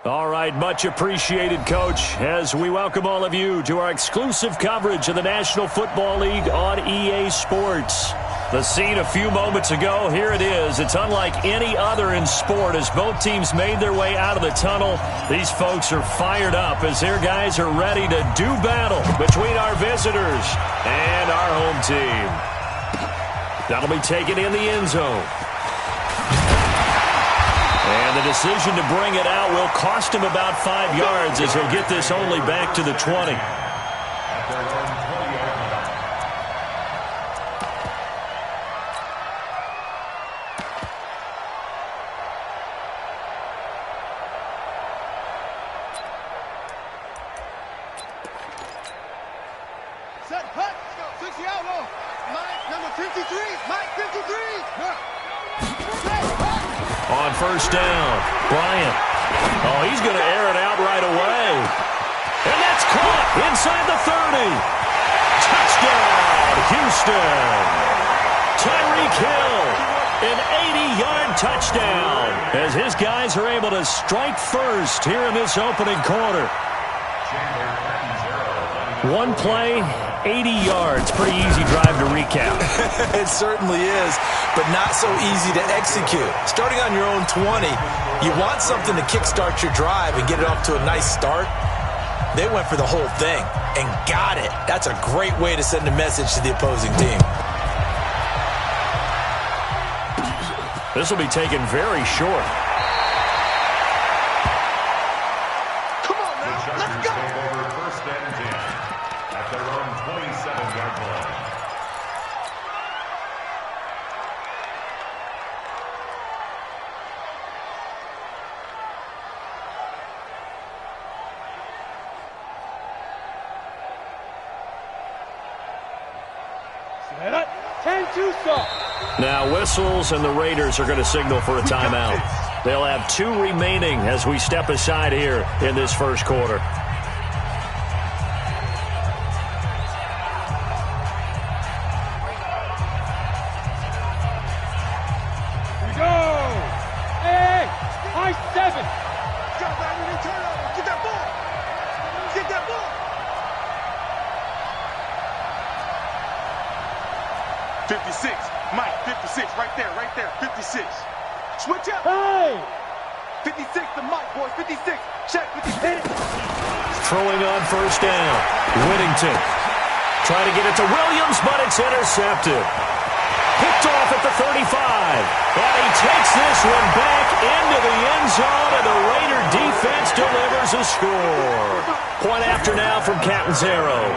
All right, much appreciated, Coach, as we welcome all of you to our exclusive coverage of the National Football League on EA Sports. The scene a few moments ago, here it is. It's unlike any other in sport as both teams made their way out of the tunnel. These folks are fired up as their guys are ready to do battle between our visitors and our home team. That'll be taken in the end zone. And the decision to bring it out will cost him about 5 yards as he'll get this only back to the 20. On first down, Bryant. Oh, he's going to air it out right away. And that's caught inside the 30. Touchdown, Houston. Tyreek Hill, an 80-yard touchdown as his guys are able to strike first here in this opening quarter. One play, 80 yards. Pretty easy drive to recap. It certainly is, but not so easy to execute. Starting on your own 20, you want something to kickstart your drive and get it off to a nice start. They went for the whole thing and got it. That's a great way to send a message to the opposing team. This will be taken very short. Now whistles and the Raiders are going to signal for a timeout. They'll have 2 remaining as we step aside here in this first quarter. Here we go! Hey! High 7! Get that ball! Get that ball! 56. Mike, 56, right there, 56. Switch up. Hey! 56 to Mike, boys, 56. Check, 56. Throwing on first down. Whittington. Trying to get it to Williams, but it's intercepted. Picked off at the 35. And he takes this one back into the end zone, and the Raider defense delivers a score. Point after now from Catanzaro.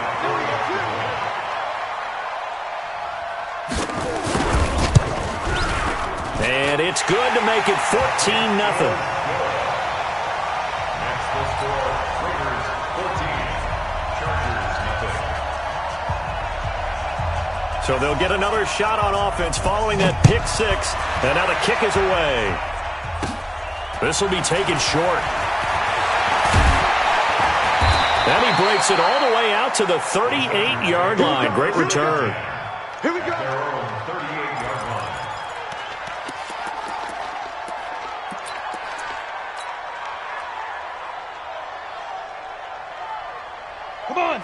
And it's good to make it 14-0. Next the score, Raiders 14, Chargers 0. So they'll get another shot on offense following that pick 6. And now the kick is away. This will be taken short. And he breaks it all the way out to the 38-yard line. Great return. Here we go.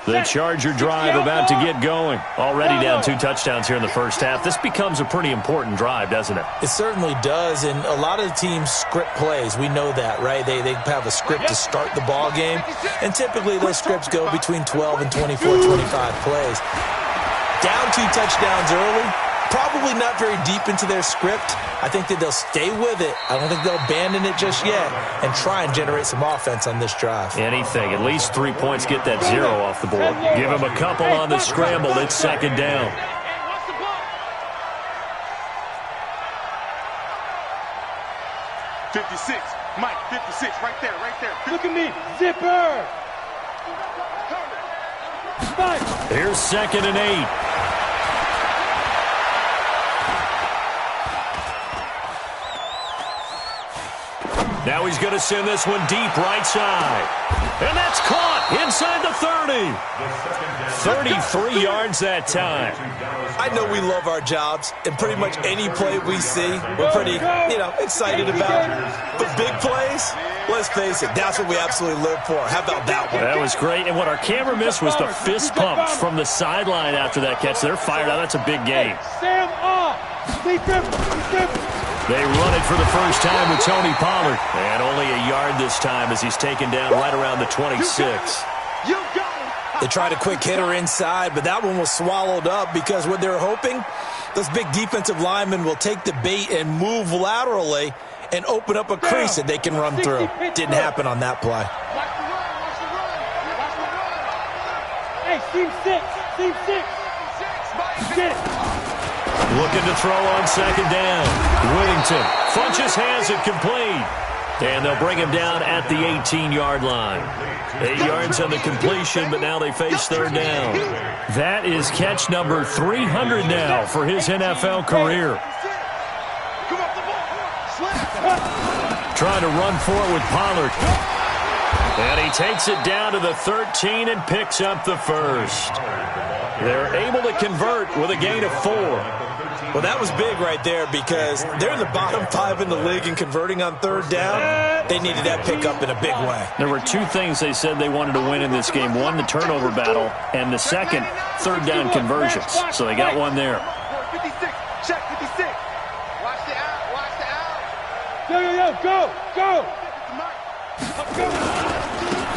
The Charger drive about to get going. Already down 2 touchdowns here in the first half. This becomes a pretty important drive, doesn't it? It certainly does, and a lot of the teams script plays. We know that, right? They have a script to start the ball game, and typically those scripts go between 12 and 24, 25 plays. Down 2 touchdowns early, probably not very deep into their script. I think that they'll stay with it. I don't think they'll abandon it just yet and try and generate some offense on this drive. Anything. At least 3 points, get that 0 off the board. Give him a couple on the scramble. It's second down. .56. Mike, 56. Right there. Look at me. Zipper. Here's 2nd and 8. Now he's going to send this one deep right side. And that's caught inside the 30. 33 yards that time. I know we love our jobs, and pretty much any play we see, we're pretty, excited about. But big plays, let's face it, that's what we absolutely live for. How about that one? That was great. And what our camera missed was the fist pumps from the sideline after that catch. They're fired out. That's a big game. Sam off. They run it for the first time with Tony Pollard. And only a yard this time as he's taken down right around the 26. They tried a quick hitter inside, but that one was swallowed up because what they're hoping, those big defensive linemen will take the bait and move laterally and open up a crease that they can run through. Didn't happen on that play. Hey, team six. Get it. Looking to throw on second down. Whittington Funches has it complete. And they'll bring him down at the 18-yard line. 8 yards on the completion, but now they face third down. That is catch number 300 now for his NFL career. Trying to run for it with Pollard. And he takes it down to the 13 and picks up the first. They're able to convert with a gain of 4. Well, that was big right there because they're in the bottom 5 in the league in converting on third down. They needed that pickup in a big way. There were 2 things they said they wanted to win in this game. One, the turnover battle, and the second, third down conversions. So they got one there. 56, check 56. Watch the out. Go.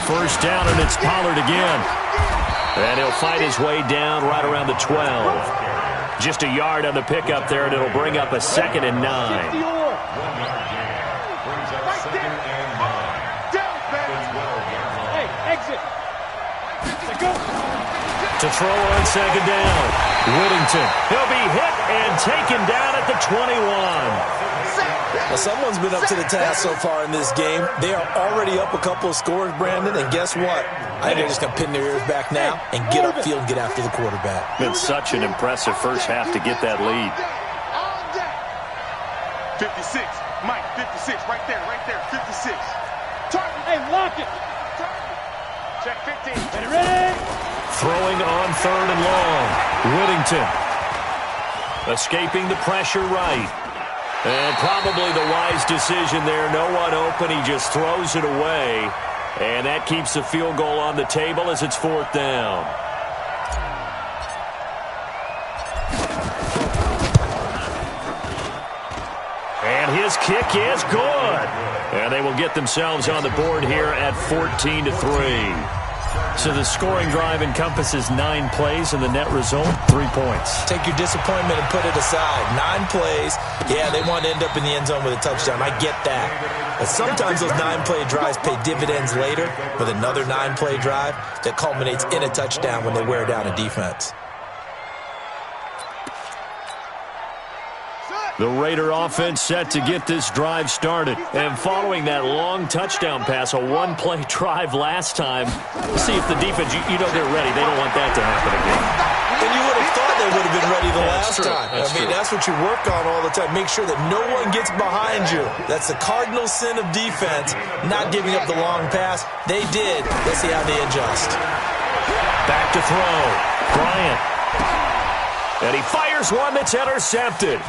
First down, and it's Pollard again. And he'll fight his way down right around the 12. Just a yard on the pickup there, and it'll bring up a 2nd and 9. Hey, exit. To throw on second down. Whittington. He'll be hit and taken down at the 21. Well, someone's been up to the task so far in this game. They are already up a couple of scores, Brandon, and guess what? I think they're just going to pin their ears back now and get upfield and get after the quarterback. Been such an impressive first half to get that lead. 56, Mike, 56, right there, 56. Target. Hey, lock it. Check 15. Ready? Throwing on third and long. Whittington. Escaping the pressure right. And probably the wise decision there. No one open. He just throws it away. And that keeps the field goal on the table as it's 4th down. And his kick is good. And they will get themselves on the board here at 14-3. So the scoring drive encompasses 9 plays, and the net result, 3 points. Take your disappointment and put it aside. 9 plays. Yeah, they want to end up in the end zone with a touchdown. I get that. But sometimes those 9-play drives pay dividends later with another 9-play drive that culminates in a touchdown when they wear down a defense. The Raider offense set to get this drive started. And following that long touchdown pass, a 1-play drive last time, see if the defense, you know they're ready. They don't want that to happen again. And you would have thought they would have been ready the last time. That's what you work on all the time. Make sure that no one gets behind you. That's the cardinal sin of defense, not giving up the long pass. They did. Let's see how they adjust. Back to throw. Bryant. And he fires one that's intercepted.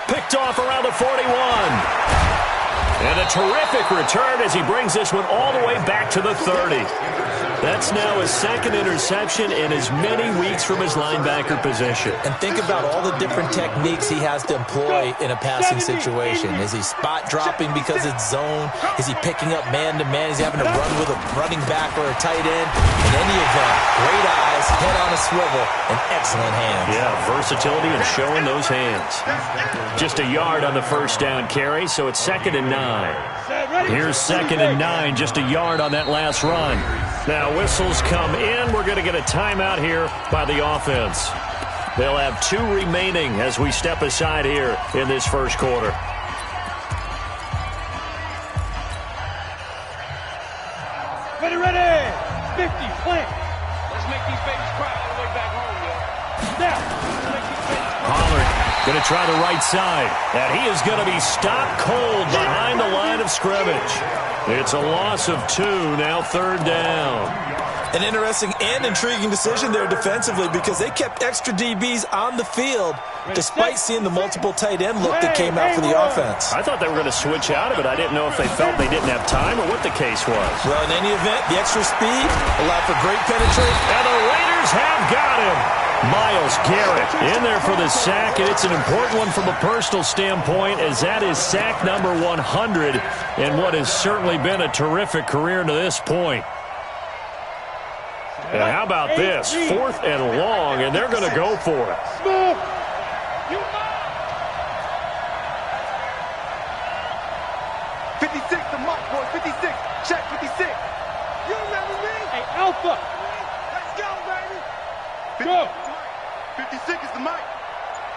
Picked off around the 41. And a terrific return as he brings this one all the way back to the 30. That's now his 2nd interception in as many weeks from his linebacker position. And think about all the different techniques he has to employ in a passing situation. Is he spot dropping because it's zone? Is he picking up man-to-man? Is he having to run with a running back or a tight end? In any event, great eyes, head on a swivel, and excellent hands. Yeah, versatility and showing those hands. Just a yard on the first down carry, so it's 2nd and 9. Here's 2nd and 9, just a yard on that last run. Now whistles come in. We're going to get a timeout here by the offense. They'll have 2 remaining as we step aside here in this first quarter. Ready. 50, plant. Let's make these babies cry all the way back home, yo. Now, let's make these babies cry. Pollard going to try the right side. And he is going to be stopped cold behind the line of scrimmage. It's a loss of 2, now 3rd down. An interesting and intriguing decision there defensively because they kept extra DBs on the field despite seeing the multiple tight end look that came out for the offense. I thought they were going to switch out of it. I didn't know if they felt they didn't have time or what the case was. Well, in any event, the extra speed allowed for great penetration. And the Raiders have got him. Myles Garrett in there for the sack, and it's an important one from a personal standpoint as that is sack number 100 in what has certainly been a terrific career to this point. And how about this? 4th and long, and they're going to go for it. 56 to Mike, boys. 56. Check 56. You remember me? Hey, Alpha. Let's go, baby. Go. 56 is the Mike.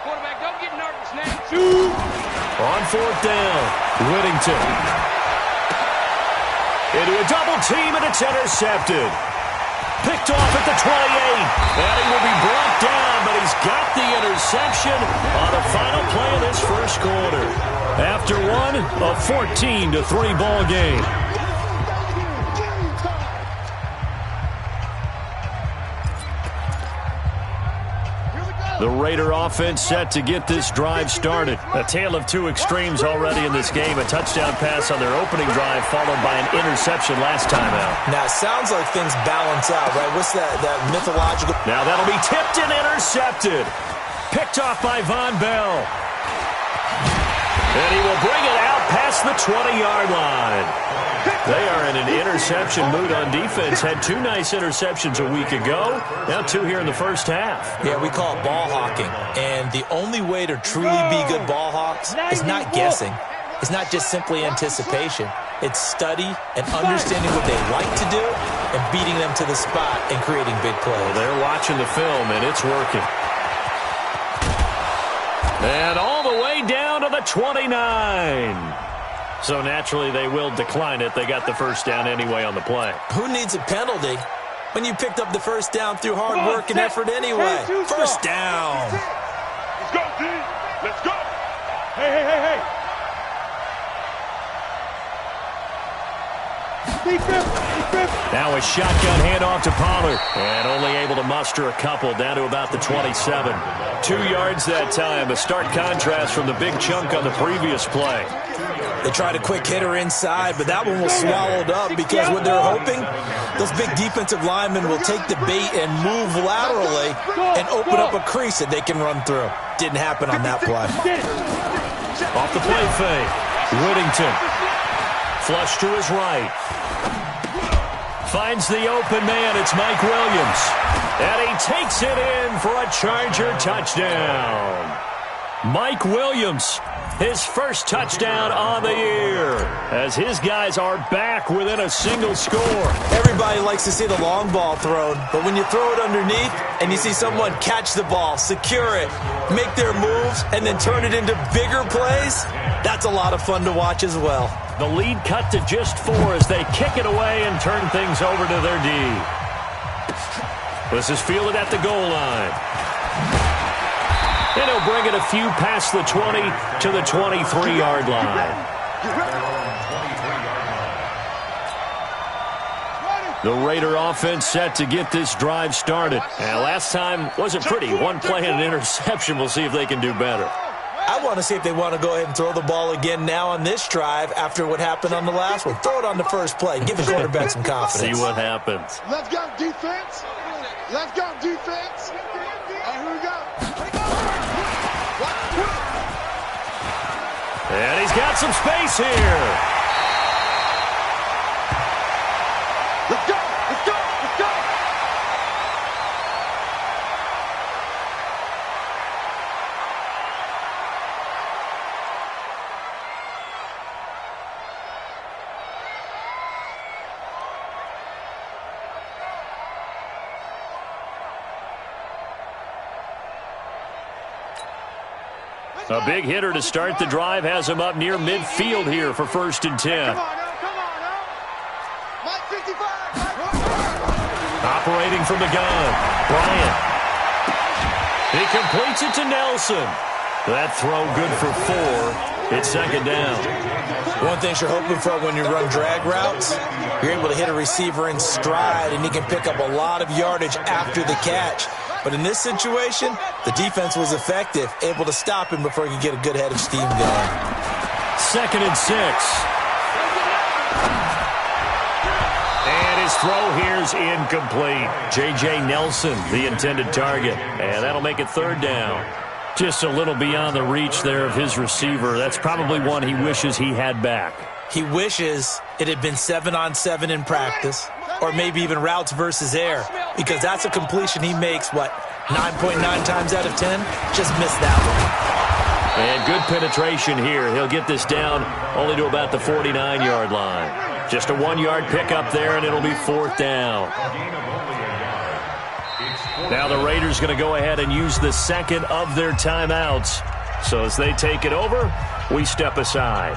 Quarterback, don't get nervous now. On 4th down, Whittington. Into a double team, and it's intercepted. Picked off at the 28. And he will be brought down, but he's got the interception on the final play of this first quarter. After one, a 14-3 ball game. The Raider offense set to get this drive started. A tale of two extremes already in this game. A touchdown pass on their opening drive followed by an interception last time out. Now, it sounds like things balance out, right? What's that mythological? Now that'll be tipped and intercepted. Picked off by Von Bell. And he will bring it out past the 20-yard line. They are in an interception mood on defense. Had 2 nice interceptions a week ago. Now 2 here in the first half. Yeah, we call it ball hawking. And the only way to truly be good ball hawks is not guessing. It's not just simply anticipation. It's study and understanding what they like to do and beating them to the spot and creating big plays. Well, they're watching the film, and it's working. And all the way down to the 29. So naturally they will decline it. They got the first down anyway on the play. Who needs a penalty when you picked up the first down through hard work and effort anyway? First down. Let's go, D. Let's go. Hey. Now a shotgun handoff to Pollard. And only able to muster a couple down to about the 27. 2 yards that time. A stark contrast from the big chunk on the previous play. They tried a quick hitter inside, but that one was swallowed up because what they're hoping, those big defensive linemen will take the bait and move laterally and open up a crease that they can run through. Didn't happen on that play. Off the play fake. Whittington. Flush to his right. Finds the open man. It's Mike Williams. And he takes it in for a Charger touchdown. Mike Williams, his first touchdown on the year, as his guys are back within a single score. Everybody likes to see the long ball thrown, but when you throw it underneath and you see someone catch the ball, secure it, make their moves, and then turn it into bigger plays, that's a lot of fun to watch as well. The lead cut to just 4 as they kick it away and turn things over to their D. This is fielded at the goal line. And he'll bring it a few past the 20 to the 23-yard line. The Raider offense set to get this drive started. And last time wasn't pretty. 1 play and an interception. We'll see if they can do better. I want to see if they want to go ahead and throw the ball again now on this drive after what happened on the last one. Throw it on the first play. Give the quarterback some confidence. See what happens. Let's go, defense. Let's go, defense. Here we go. And he's got some space here. Let's go. Let's go. Let's go. A big hitter to start the drive has him up near midfield here for 1st and 10. Come on now. Mike 55. Operating from the gun, Bryant. He completes it to Nelson. That throw good for 4. It's 2nd down. One thing you're hoping for when you run drag routes, you're able to hit a receiver in stride, and he can pick up a lot of yardage after the catch. But in this situation, the defense was effective, able to stop him before he could get a good head of steam going. 2nd and 6. And his throw here's incomplete. J.J. Nelson, the intended target. And that'll make it 3rd down. Just a little beyond the reach there of his receiver. That's probably one he wishes he had back. He wishes it had been 7-on-7 in practice, or maybe even routes versus air, because that's a completion he makes, 9.9 times out of 10? Just missed that one. And good penetration here. He'll get this down only to about the 49-yard line. Just a 1-yard pickup there, and it'll be 4th down. Now the Raiders going to go ahead and use the 2nd of their timeouts. So as they take it over, we step aside.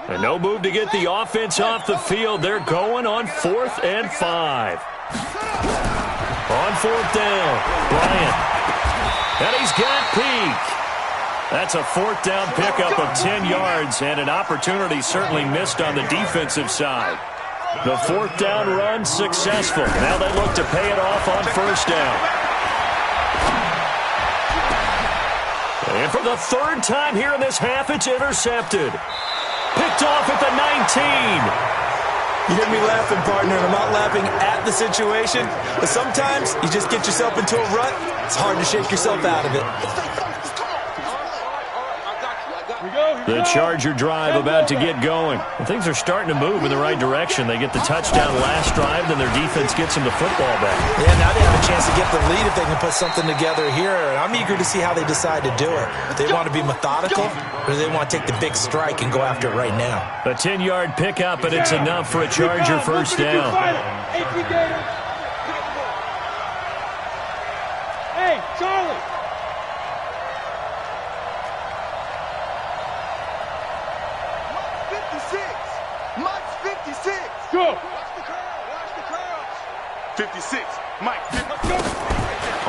And no move to get the offense off the field. They're going on 4th and 5. On 4th down, Bryant. And he's got Peak. That's a 4th down pickup of 10 yards and an opportunity certainly missed on the defensive side. The 4th down run successful. Now they look to pay it off on 1st down. And for the 3rd time here in this half, it's intercepted. Picked off at the 19. You hear me laughing, partner, and I'm not laughing at the situation, but sometimes you just get yourself into a rut. It's hard to shake yourself out of it. The Charger drive about to get going. And things are starting to move in the right direction. They get the touchdown last drive, then their defense gets them the football back. Yeah, now they have a chance to get the lead if they can put something together here. And I'm eager to see how they decide to do it. Do they want to be methodical, or do they want to take the big strike and go after it right now? A 10-yard pickup, and it's enough for a Charger 1st down. Hey, Charlie. Go! Watch the crowd. 56. Mike, let's go.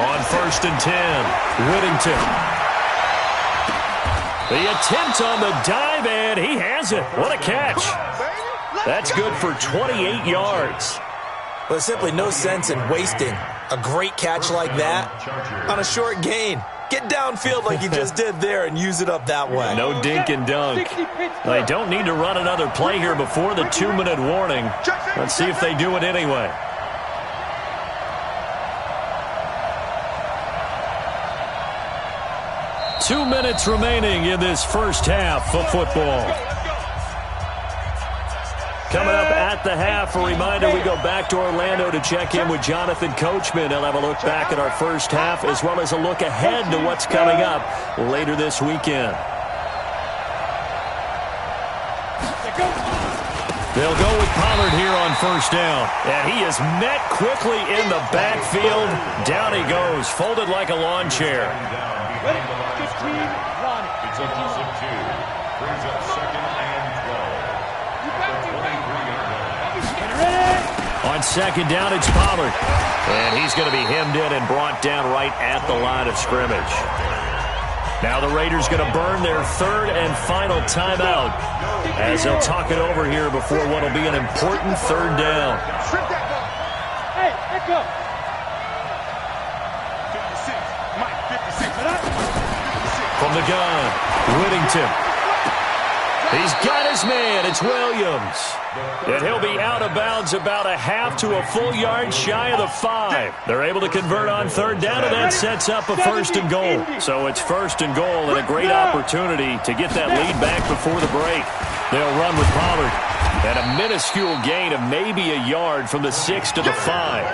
On 1st and 10, Whittington. The attempt on the dive, and he has it. What a catch. That's good for 28 yards. Well, there's simply no sense in wasting a great catch like that on a short gain. Get downfield like you just did there and use it up that way. No dink and dunk. They don't need to run another play here before the 2-minute warning. Let's see if they do it anyway. Two minutes remaining in this first half of football. Coming up at the half, a reminder, we go back to Orlando to check in with Jonathan Coachman. He'll have a look back at our first half as well as a look ahead to what's coming up later this weekend. They'll go with Pollard here on 1st down. And he is met quickly in the backfield. Down he goes, folded like a lawn chair. It's a loss of 2. Brings up 2nd and 12. On 2nd down, it's Pollard. And he's going to be hemmed in and brought down right at the line of scrimmage. Now the Raiders going to burn their 3rd and final timeout as they'll talk it over here before what will be an important 3rd down. Hey, back up. From the gun, Whittington. He's got his man. It's Williams. And he'll be out of bounds about a half to a full yard shy of the 5. They're able to convert on third down, and that sets up a 1st and goal. So it's 1st and goal and a great opportunity to get that lead back before the break. They'll run with Pollard. And a minuscule gain of maybe a yard from the 6 to the 5.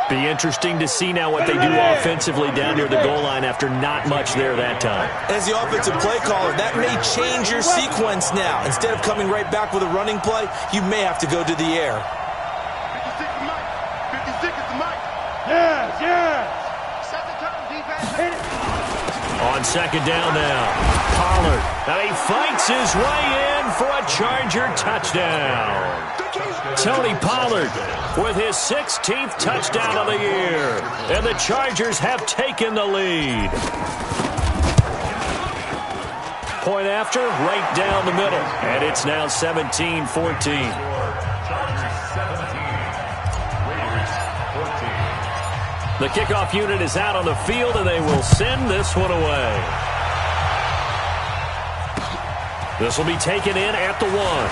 Be interesting to see now what they do offensively down near the goal line after not much there that time. As the offensive play caller, that may change your sequence now. Instead of coming right back with a running play, you may have to go to the air. 56 is Mike. 56 is the Mike. Yes, yes. Set the turn, defense. On second down now, Pollard. And he fights his way in for a Charger touchdown. Tony Pollard with his 16th touchdown of the year. And the Chargers have taken the lead. Point after, right down the middle. And it's now 17-14. The kickoff unit is out on the field, and they will send this one away. This will be taken in at the 1.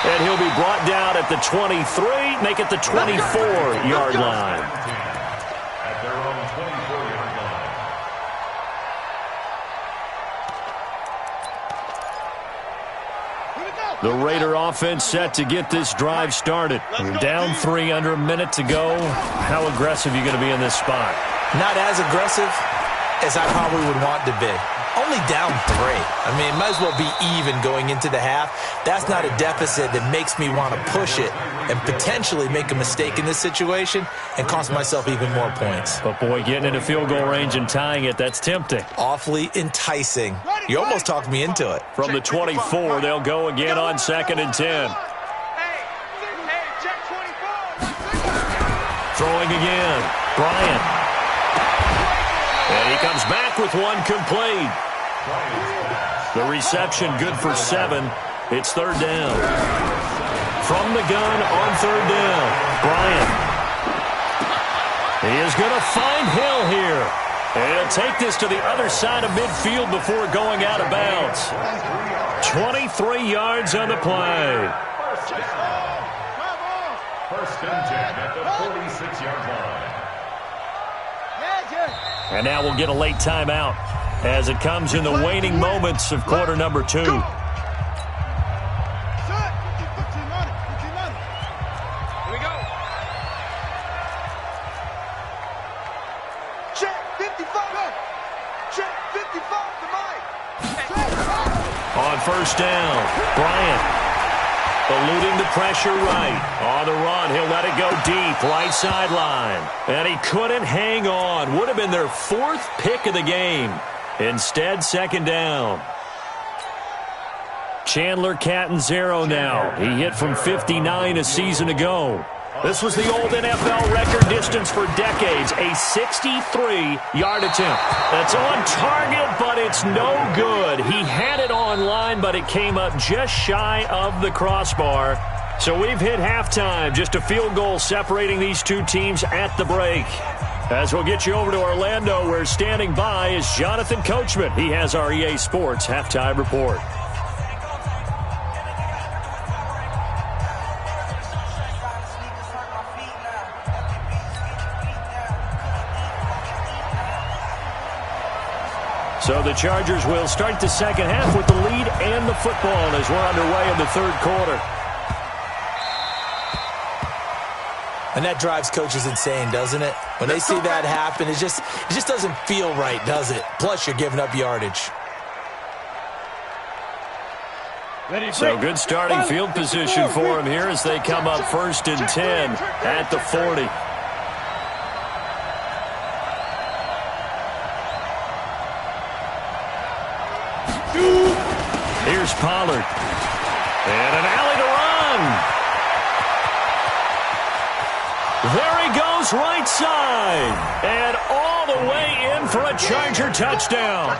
And he'll be brought down at the 23, make it the 24-yard line. At their own 24-yard line. The Raider offense set to get this drive started. Down 3 under a minute to go. How aggressive are you going to be in this spot? Not as aggressive as I probably would want to be. Only down 3. I mean, it might as well be even going into the half. That's not a deficit that makes me want to push it and potentially make a mistake in this situation and cost myself even more points. But, boy, getting into field goal range and tying it, that's tempting. Awfully enticing. You almost talked me into it. From the 24, they'll go again on 2nd and 10. Hey, check 24. Throwing again. Bryant. And he comes back with one complete. The reception good for 7. It's 3rd down. From the gun on 3rd down, Bryant. He is going to find Hill here. And he'll take this to the other side of midfield before going out of bounds. 23 yards on the play. 1st and 10 at the 46-yard line. And now we'll get a late timeout as it comes in the waning moments of quarter number 2. Check 55 to Mike. On 1st down, Bryant. Eluding the pressure right. On the run, he'll let it go deep, right sideline. And he couldn't hang on. Would have been their 4th pick of the game. Instead, 2nd down. Chandler Catanzaro now. He hit from 59 a season ago. This was the old NFL record distance for decades, a 63-yard attempt. That's on target, but it's no good. He had it on line, but it came up just shy of the crossbar. So we've hit halftime, just a field goal separating these two teams at the break. As we'll get you over to Orlando, where standing by is Jonathan Coachman. He has our EA Sports halftime report. So the Chargers will start the second half with the lead and the football as we're underway in the 3rd quarter. And that drives coaches insane, doesn't it? When they see that happen, it just doesn't feel right, does it? Plus, you're giving up yardage. So good starting field position for him here as they come up 1st and 10 at the 40. Here's Pollard. And an alley to run. There he goes, right side. And all the way in for a Charger touchdown.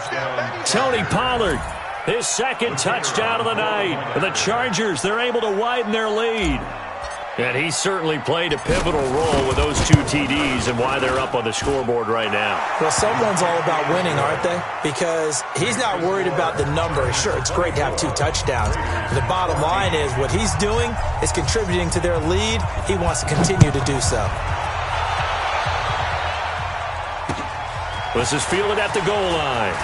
Tony Pollard, his 2nd touchdown of the night. The Chargers, they're able to widen their lead. And he certainly played a pivotal role with those 2 TDs and why they're up on the scoreboard right now. Well, someone's all about winning, aren't they? Because he's not worried about the number. Sure, it's great to have 2 touchdowns. But the bottom line is what he's doing is contributing to their lead. He wants to continue to do so. This is fielded at the goal line.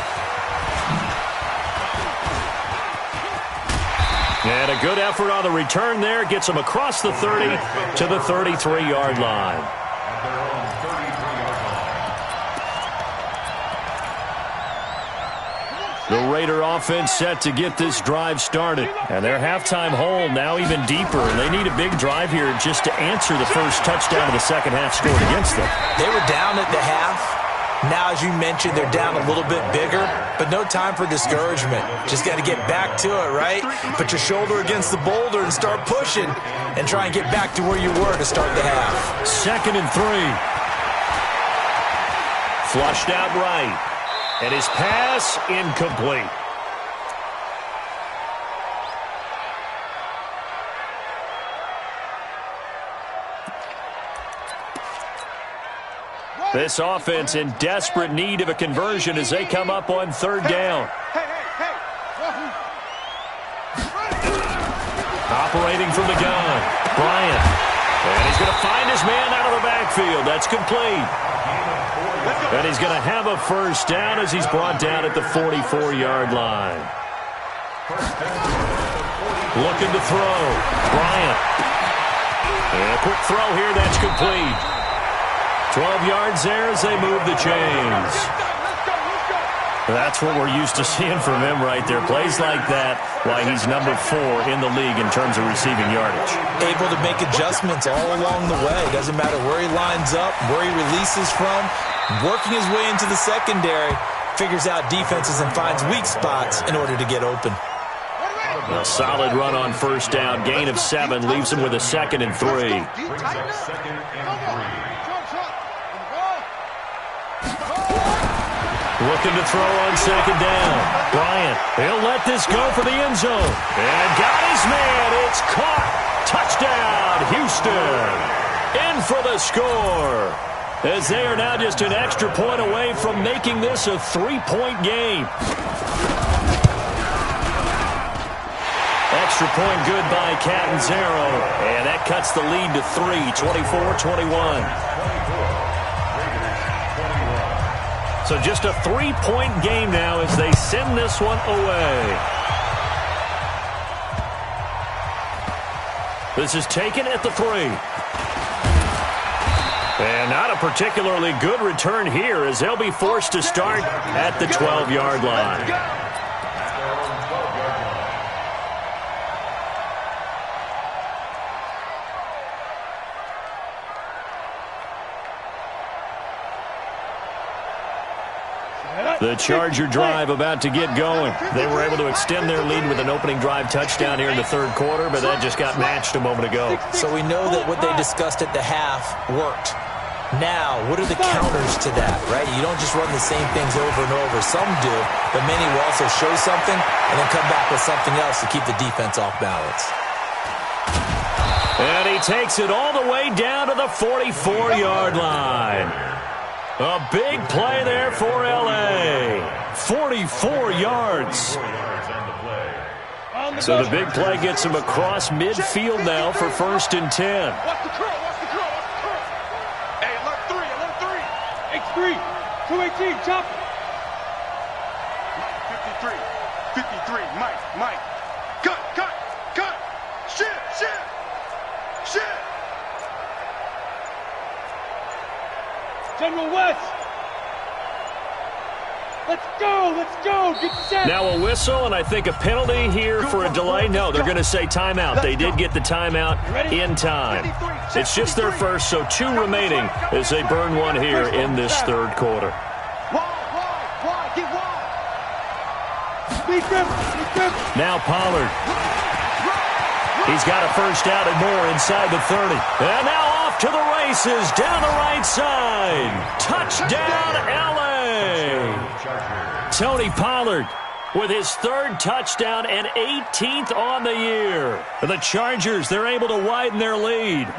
And a good effort on the return there. Gets him across the 30 to the 33-yard line. The Raider offense set to get this drive started. And their halftime hole now even deeper. And they need a big drive here just to answer the first touchdown of the second half scored against them. They were down at the half. Now, as you mentioned, they're down a little bit bigger, but no time for discouragement. Just got to get back to it, right? Put your shoulder against the boulder and start pushing and try and get back to where you were to start the half. 2nd and 3. Flushed out right. And his pass incomplete. This offense in desperate need of a conversion as they come up on 3rd down. Operating from the gun, Bryant. And he's going to find his man out of the backfield. That's complete. And he's going to have a first down as he's brought down at the 44-yard line. Looking to throw. Bryant. And a quick throw here. That's complete. 12 yards there as they move the chains. That's what we're used to seeing from him right there. Plays like that, why he's number 4 in the league in terms of receiving yardage. Able to make adjustments all along the way. Doesn't matter where he lines up, where he releases from. Working his way into the secondary, figures out defenses and finds weak spots in order to get open. A solid run on first down. Gain of 7 leaves him with a 2nd and 3. Looking to throw on 2nd down. Bryant, he'll let this go for the end zone. And got his man. It's caught. Touchdown, Houston. In for the score. As they are now just an extra point away from making this a 3-point game. Extra point good by Catanzaro. And that cuts the lead to 3, 24-21. So just a 3-point game now as they send this one away. This is taken at the 3. And not a particularly good return here as they'll be forced to start at the 12-yard line. The Charger drive about to get going. They were able to extend their lead with an opening drive touchdown here in the 3rd quarter, but that just got matched a moment ago. So we know that what they discussed at the half worked. Now, what are the counters to that, right? You don't just run the same things over and over. Some do, but many will also show something and then come back with something else to keep the defense off balance. And he takes it all the way down to the 44-yard line. A big play there for L.A. 44 yards. So the big play gets him across midfield now for 1st and 10. Hey, alert 3. X3. 218, chop. 53. Mike. Cut. Shit. General West. Let's go. Get set. Now a whistle, and I think a penalty here for a delay. No, they're going to say timeout. They did get the timeout in time. It's just their first, so 2 remaining as they burn one here in this 3rd quarter. Wide. Get wide. Now Pollard. He's got a first down and more inside the 30. And now off to the races down the right side. Touchdown, L.A. Tony Pollard with his 3rd touchdown and 18th on the year. The Chargers, they're able to widen their lead.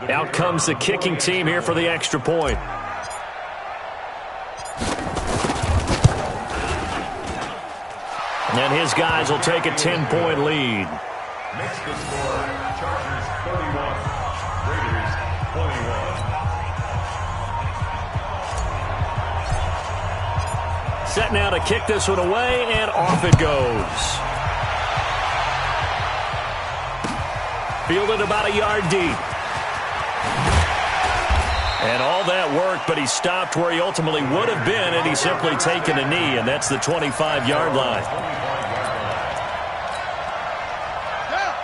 Out comes the kicking team here for the extra point. And his guys will take a 10-point lead. Makes the score Chargers 31, Raiders 21. Set now to kick this one away, and off it goes. Fielded about a yard deep. And all that worked, but he stopped where he ultimately would have been, and he's simply taken a knee, and that's the 25-yard line.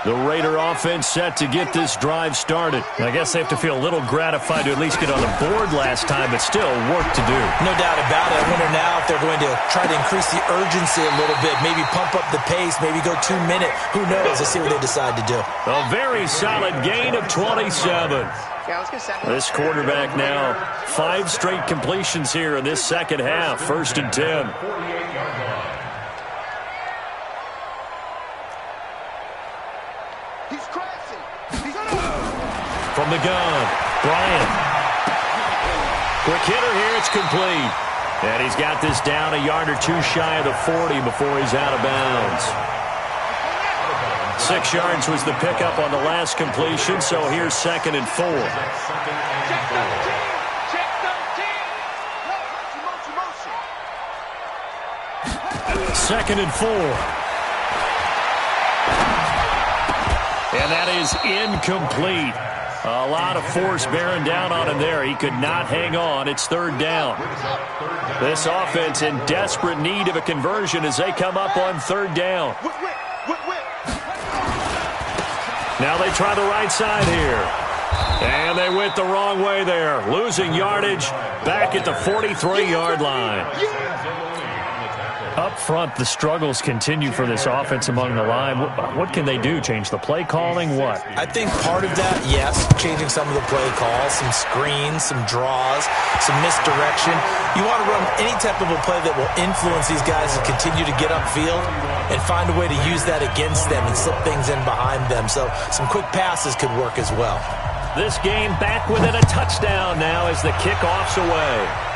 The Raider offense set to get this drive started. I guess they have to feel a little gratified to at least get on the board last time, but still work to do. No doubt about it. I wonder now if they're going to try to increase the urgency a little bit, maybe pump up the pace, maybe go 2-minute. Who knows? Let's see what they decide to do. A very solid gain of 27. This quarterback now, 5 straight completions here in this second half. 1st and 10. From the gun, Bryant. Quick hitter here, it's complete. And he's got this down a yard or 2 shy of the 40 before he's out of bounds. 6 yards was the pickup on the last completion, so here's 2nd and 4. Second and 4. And that is incomplete. A lot of force bearing down on him there. He could not hang on. It's 3rd down. This offense in desperate need of a conversion as they come up on 3rd down. Now they try the right side here. And they went the wrong way there. Losing yardage back at the 43-yard line. Up front, the struggles continue for this offense among the line. What can they do? Change the play calling? What? I think part of that, yes, changing some of the play calls, some screens, some draws, some misdirection. You want to run any type of a play that will influence these guys to continue to get upfield and find a way to use that against them and slip things in behind them. So some quick passes could work as well. This game back within a touchdown now as the kickoff's away.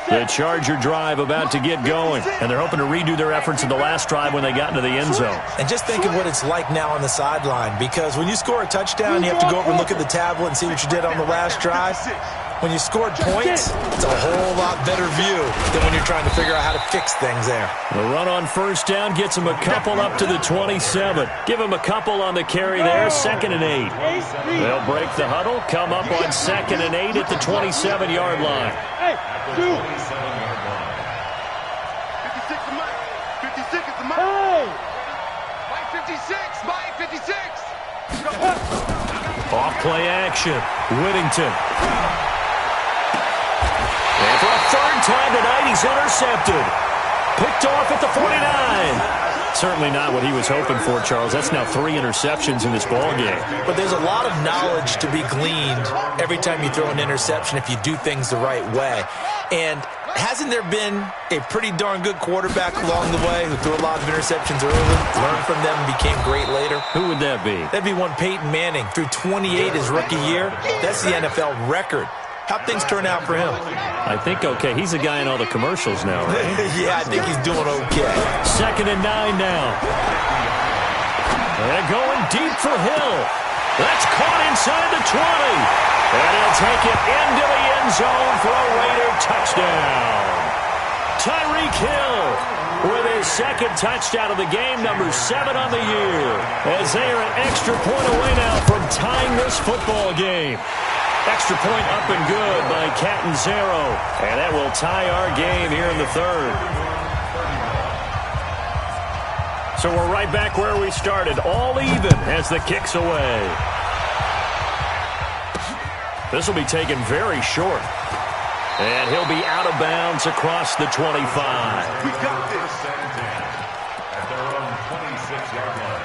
The Charger drive about to get going, and they're hoping to redo their efforts in the last drive when they got into the end zone. And just think of what it's like now on the sideline, because when you score a touchdown, you have to go over and look at the tablet and see what you did on the last drive. When you scored points, it's a whole lot better view than when you're trying to figure out how to fix things there. The run on 1st down gets him a couple up to the 27. Give him a couple on the carry there, 2nd and 8. They'll break the huddle, come up on 2nd and 8 at the 27-yard line. 56 to Mike. 56 is the Mike. Mike 56. Mike 56. Off play action. Whittington. And for a 3rd time tonight, he's intercepted. Picked off at the 49. Certainly not what he was hoping for, Charles. That's now 3 interceptions in this ballgame. But there's a lot of knowledge to be gleaned every time you throw an interception if you do things the right way. And hasn't there been a pretty darn good quarterback along the way who threw a lot of interceptions early, learned from them, and became great later? Who would that be? That'd be one Peyton Manning. Threw 28 his rookie year. That's the NFL record. How'd things turn out for him? I think okay. He's a guy in all the commercials now, right? Yeah, I think he's doing okay. 2nd and 9 now. And going deep for Hill. That's caught inside the 20. And he'll take it into the end zone for a Raider touchdown. Tyreek Hill with his 2nd touchdown of the game, number 7 on the year. As they are an extra point away now from tying this football game. Extra point up and good by Catanzaro. And that will tie our game here in the 3rd. So we're right back where we started, all even as the kick's away. This will be taken very short. And he'll be out of bounds across the 25. We got this. Second and 10 at their own 26-yard line.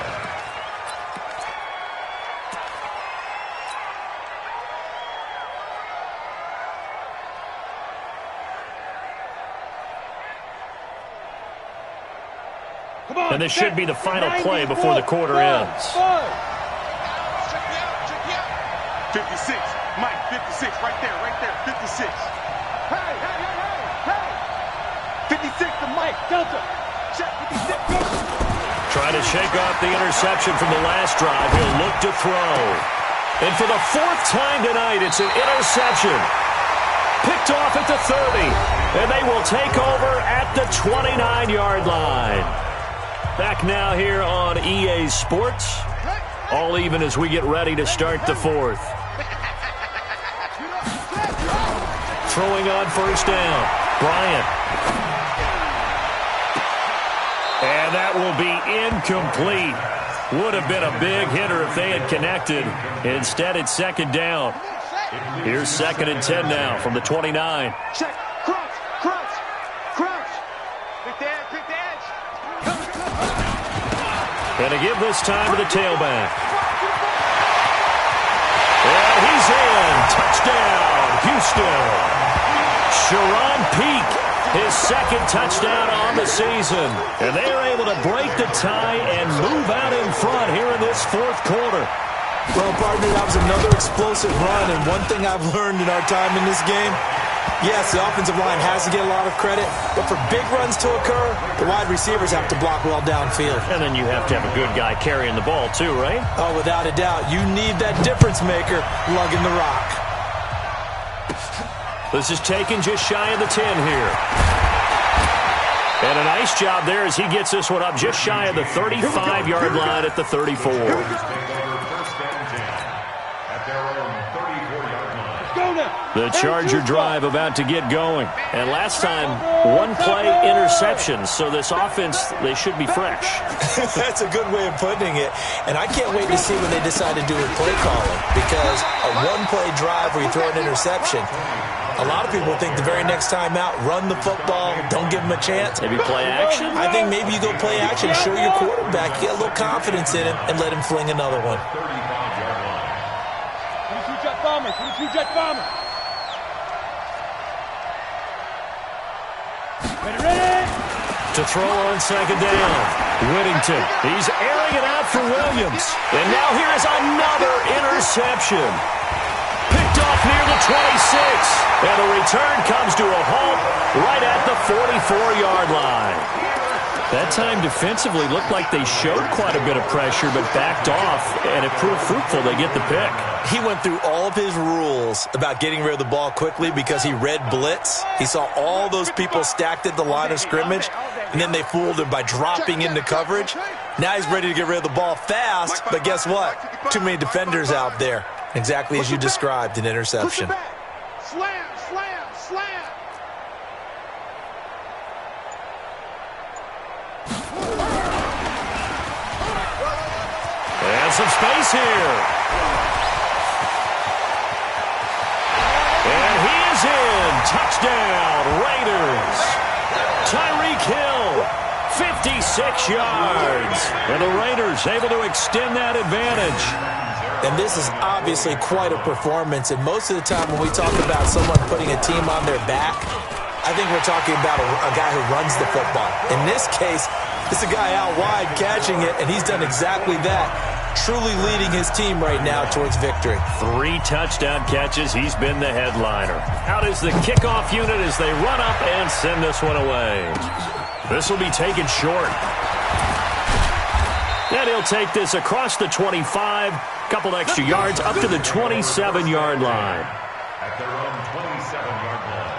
And this should be the final play before the quarter ends. 56. Mike, 56. Right there. 56. Hey. 56 to Mike. Delta. Check 56. Trying to shake off the interception from the last drive. He'll look to throw. And for the fourth time tonight, it's an interception. Picked off at the 30. And they will take over at the 29-yard line. Back now here on EA Sports. All even as we get ready to start the fourth. Throwing on first down. Bryant. And that will be incomplete. Would have been a big hitter if they had connected. Instead, it's second down. Here's second and 10 now from the 29. Check. Crouch. Pick the edge. And to give this time to the tailback. And he's in. Touchdown, Houston. Sharon Peak, his second touchdown on the season. And they are able to break the tie and move out in front here in this fourth quarter. Well, partner, that was another explosive run, and one thing I've learned in our time in this game, yes, the offensive line has to get a lot of credit, but for big runs to occur, the wide receivers have to block well downfield. And then you have to have a good guy carrying the ball too, right? Oh, without a doubt. You need that difference maker lugging the rock. This is taken just shy of the 10 here. And a nice job there as he gets this one up just shy of the 35-yard line at the 34. The Charger drive about to get going. And last time, one-play interception. So this offense, they should be fresh. That's a good way of putting it. And I can't wait to see when they decide to do with play calling. Because a one-play drive where you throw an interception, a lot of people think the very next time out, run the football, don't give them a chance. Maybe play action? I think maybe you go play action, show your quarterback, get a little confidence in him, and let him fling another one. 22-jet bomber. Ready. To throw on second down. Whittington. He's airing it out for Williams. And now here's another interception. Picked off near the 26. And the return comes to a halt right at the 44-yard line. That time defensively looked like they showed quite a bit of pressure but backed off, and it proved fruitful. They get the pick. He went through all of his rules about getting rid of the ball quickly because he read blitz. He saw all those people stacked at the line of scrimmage, and then they fooled him by dropping into coverage. Now he's ready to get rid of the ball fast, but guess what? Too many defenders out there. Exactly as you described, an interception. Slam. And some space here. And he is in. Touchdown, Raiders. Tyreek Hill, 56 yards. And the Raiders able to extend that advantage. And this is obviously quite a performance. And most of the time when we talk about someone putting a team on their back, I think we're talking about a guy who runs the football. In this case, it's a guy out wide catching it, and he's done exactly that, truly leading his team right now towards victory. 3 touchdown catches. He's been the headliner. Out is the kickoff unit as they run up and send this one away. This will be taken short. And he'll take this across the 25, couple extra yards up to the 27-yard line. At their own 27-yard line.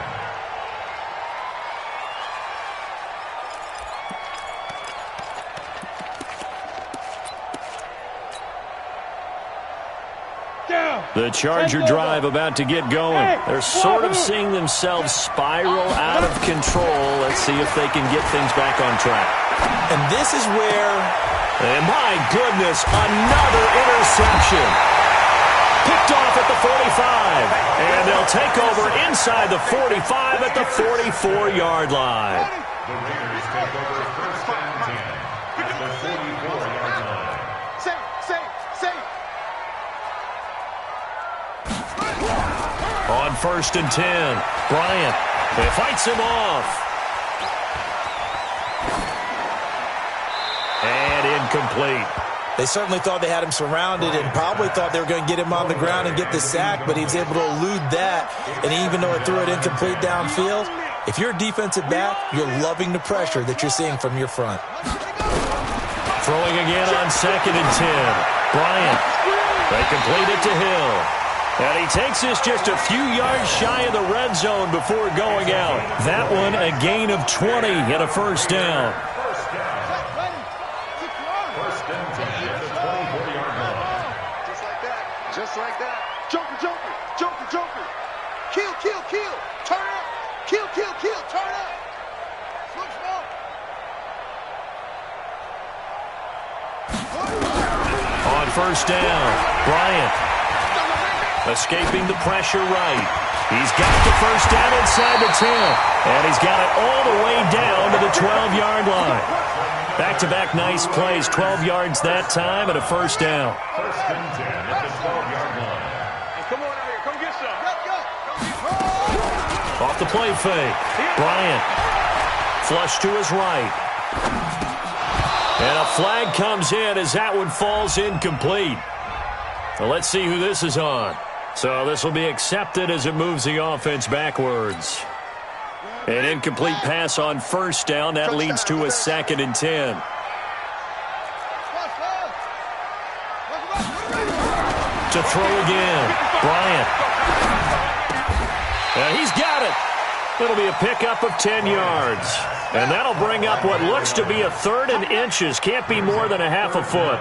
Down. The Charger drive about to get going. They're sort of seeing themselves spiral out of control. Let's see if they can get things back on track. And this is where... And my goodness, another interception. Picked off at the 45. And they'll take over inside the 45 at the 44-yard line. The Raiders take over first and 10 at the 44-yard line. Safe. On first and 10, Bryant. He fights him off. And incomplete. They certainly thought they had him surrounded and probably thought they were going to get him on the ground and get the sack, but he was able to elude that. And even though it threw it incomplete downfield, if you're a defensive back, you're loving the pressure that you're seeing from your front. Throwing again on second and 10. Bryant. They complete it to Hill. And he takes this just a few yards shy of the red zone before going out. That one a gain of 20 and a first down. First and 10 at the 24-yard line. Just like that. Joker. Kill. Turn up. Kill. Turn up. On first down, Bryant. Escaping the pressure right. He's got the first down inside the 10. And he's got it all the way down to the 12-yard line. Back-to-back nice plays. 12 yards that time and a first down. First and 10 at the 12-yard line. Hey, come on out here. Come get some. Go. Off the play fake. Bryant. Flush to his right. And a flag comes in as that one falls incomplete. So let's see who this is on. So this will be accepted as it moves the offense backwards. An incomplete pass on first down. That leads to a second and 10. To throw again. Bryant. And he's got it. It'll be a pickup of 10 yards. And that'll bring up what looks to be a third and inches. Can't be more than a half a foot.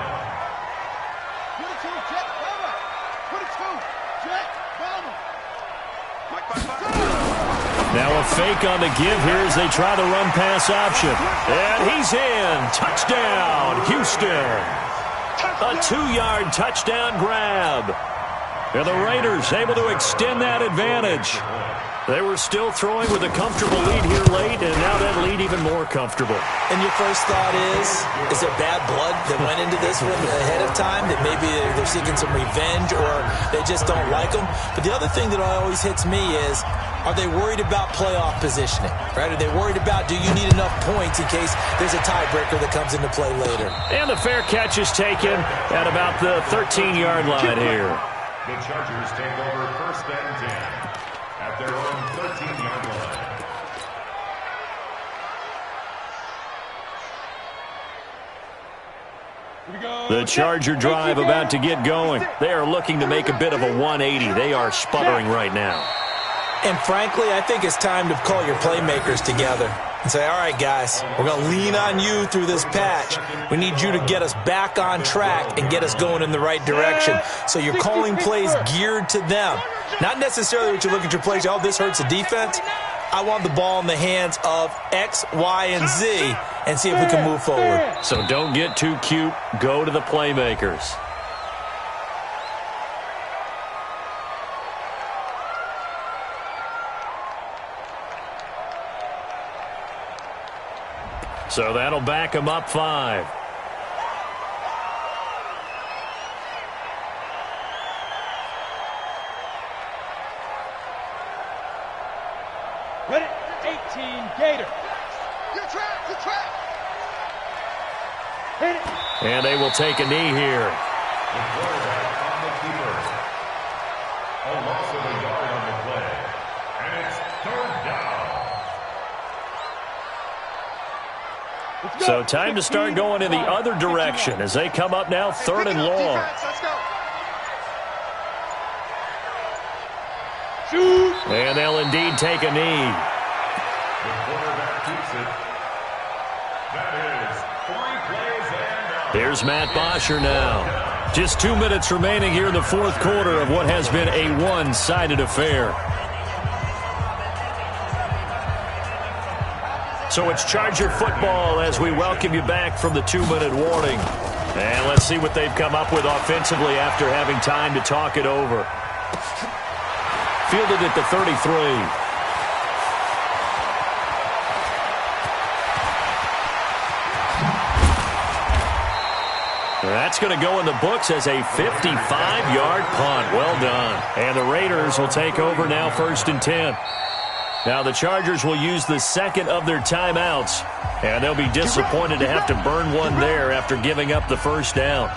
Now a fake on the give here as they try the run-pass option. And he's in. Touchdown, Houston. A 2-yard touchdown grab. And the Raiders able to extend that advantage. They were still throwing with a comfortable lead here late, and now that lead even more comfortable. And your first thought is there bad blood that went into this one ahead of time, that maybe they're seeking some revenge or they just don't like them? But the other thing that always hits me is, are they worried about playoff positioning? Right? Are they worried about, do you need enough points in case there's a tiebreaker that comes into play later? And the fair catch is taken at about the 13-yard line here. The Chargers take over first and 10 at their own 13-yard line. The Charger drive about to get going. They are looking to make a bit of a 180. They are sputtering right now. And frankly, I think it's time to call your playmakers together and say, all right, guys, we're going to lean on you through this patch. We need you to get us back on track and get us going in the right direction. So you're calling plays geared to them. Not necessarily what you look at your plays, oh, this hurts the defense. I want the ball in the hands of X, Y, and Z and see if we can move forward. So don't get too cute. Go to the playmakers. So that'll back them up 5. Ready? 18, Gator. Your track. Hit it. And they will take a knee here. The quarterback on the keeper. A loss of a yard on the play. And it's third down. So time to start going in the other direction as they come up now 3rd and long. Let's go. Shoot. And they'll indeed take a knee. The quarterback keeps it. That is 3 plays and out. Here's Matt Bosher now. Just 2 minutes remaining here in the fourth quarter of what has been a one-sided affair. So it's Charger football as we welcome you back from the 2-minute warning. And let's see what they've come up with offensively after having time to talk it over. Fielded at the 33. That's going to go in the books as a 55-yard punt. Well done. And the Raiders will take over now, 1st and 10. Now the Chargers will use the second of their timeouts, and they'll be disappointed to have to burn one there after giving up the first down.